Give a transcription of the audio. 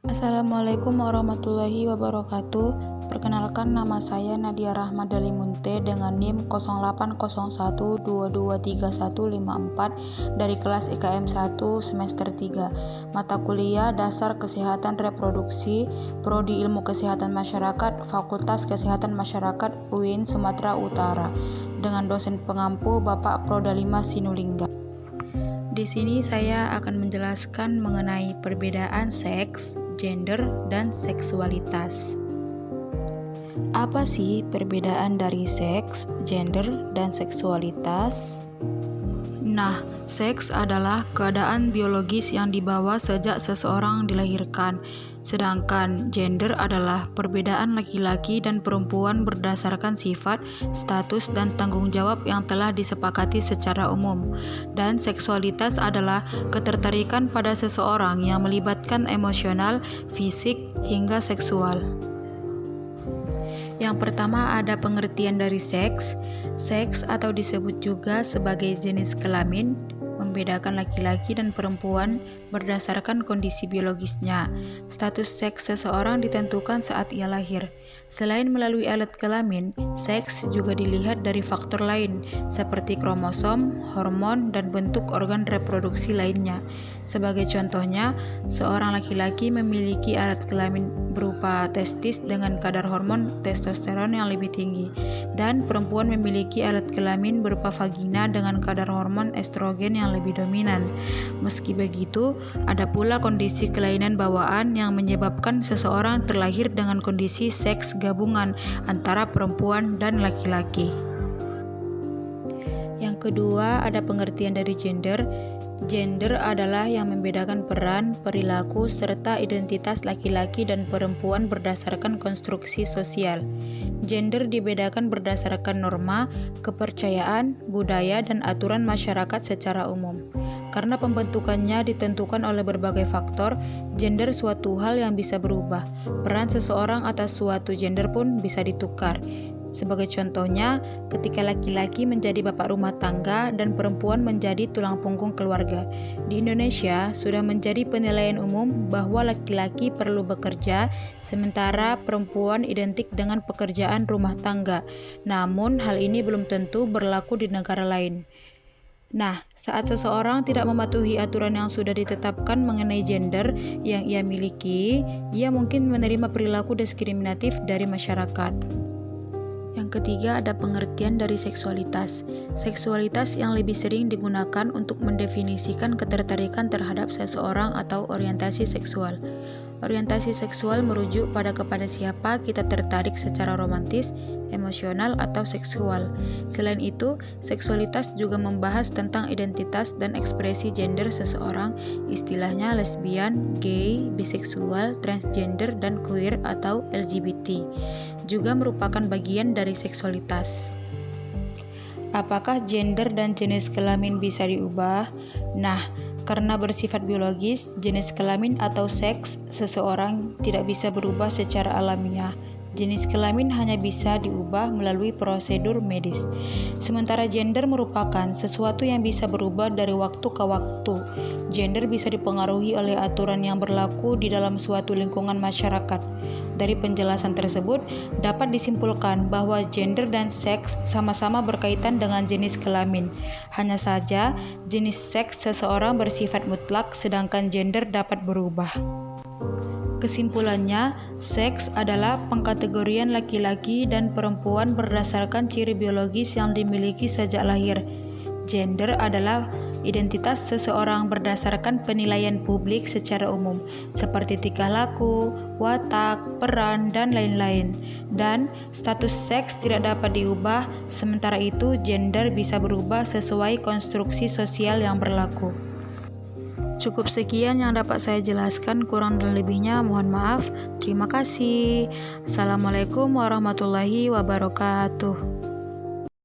Assalamualaikum warahmatullahi wabarakatuh. Perkenalkan, nama saya Nadia Rahma Dalimunte dengan NIM 0801223154 dari kelas IKM 1 semester 3. Mata kuliah Dasar Kesehatan Reproduksi, Prodi Ilmu Kesehatan Masyarakat, Fakultas Kesehatan Masyarakat UIN Sumatera Utara, dengan dosen pengampu Bapak Prodalima Sinulinga. Di sini saya akan menjelaskan mengenai perbedaan seks, gender, dan seksualitas. Apa sih perbedaan dari seks, gender, dan seksualitas? Nah, seks adalah keadaan biologis yang dibawa sejak seseorang dilahirkan, sedangkan gender adalah perbedaan laki-laki dan perempuan berdasarkan sifat, status, dan tanggung jawab yang telah disepakati secara umum. Dan seksualitas adalah ketertarikan pada seseorang yang melibatkan emosional, fisik, hingga seksual. Yang pertama ada pengertian dari seks. Seks atau disebut juga sebagai jenis kelamin, membedakan laki-laki dan perempuan berdasarkan kondisi biologisnya. Status seks seseorang ditentukan saat ia lahir. Selain melalui alat kelamin, seks juga dilihat dari faktor lain seperti kromosom, hormon, dan bentuk organ reproduksi lainnya. Sebagai contohnya, seorang laki-laki memiliki alat kelamin berupa testis dengan kadar hormon testosteron yang lebih tinggi, dan perempuan memiliki alat kelamin berupa vagina dengan kadar hormon estrogen yang lebih dominan. Meski begitu, ada pula kondisi kelainan bawaan yang menyebabkan seseorang terlahir dengan kondisi seks gabungan antara perempuan dan laki-laki. Yang kedua, ada pengertian dari gender. Gender adalah yang membedakan peran, perilaku, serta identitas laki-laki dan perempuan berdasarkan konstruksi sosial. Gender dibedakan berdasarkan norma, kepercayaan, budaya, dan aturan masyarakat secara umum. Karena pembentukannya ditentukan oleh berbagai faktor, gender suatu hal yang bisa berubah. Peran seseorang atas suatu gender pun bisa ditukar. Sebagai contohnya, ketika laki-laki menjadi bapak rumah tangga dan perempuan menjadi tulang punggung keluarga. Di Indonesia, sudah menjadi penilaian umum bahwa laki-laki perlu bekerja, sementara perempuan identik dengan pekerjaan rumah tangga. Namun, hal ini belum tentu berlaku di negara lain. Nah, saat seseorang tidak mematuhi aturan yang sudah ditetapkan mengenai gender yang ia miliki, ia mungkin menerima perilaku diskriminatif dari masyarakat. Yang ketiga, ada pengertian dari seksualitas. Seksualitas yang lebih sering digunakan untuk mendefinisikan ketertarikan terhadap seseorang atau orientasi seksual. Orientasi seksual merujuk kepada siapa kita tertarik secara romantis, emosional, atau seksual. Selain itu, seksualitas juga membahas tentang identitas dan ekspresi gender seseorang, istilahnya lesbian, gay, biseksual, transgender, dan queer atau LGBT. Juga merupakan bagian dari seksualitas. Apakah gender dan jenis kelamin bisa diubah? Nah, karena bersifat biologis, jenis kelamin atau seks seseorang tidak bisa berubah secara alamiah. Jenis kelamin hanya bisa diubah melalui prosedur medis. Sementara gender merupakan sesuatu yang bisa berubah dari waktu ke waktu. Gender bisa dipengaruhi oleh aturan yang berlaku di dalam suatu lingkungan masyarakat. Dari penjelasan tersebut, dapat disimpulkan bahwa gender dan seks sama-sama berkaitan dengan jenis kelamin. Hanya saja, jenis seks seseorang bersifat mutlak, sedangkan gender dapat berubah. Kesimpulannya, seks adalah pengkategorian laki-laki dan perempuan berdasarkan ciri biologis yang dimiliki sejak lahir. Gender adalah identitas seseorang berdasarkan penilaian publik secara umum, seperti tingkah laku, watak, peran, dan lain-lain. Dan status seks tidak dapat diubah, sementara itu gender bisa berubah sesuai konstruksi sosial yang berlaku. Cukup sekian yang dapat saya jelaskan, kurang dan lebihnya mohon maaf. Terima kasih. Assalamualaikum warahmatullahi wabarakatuh.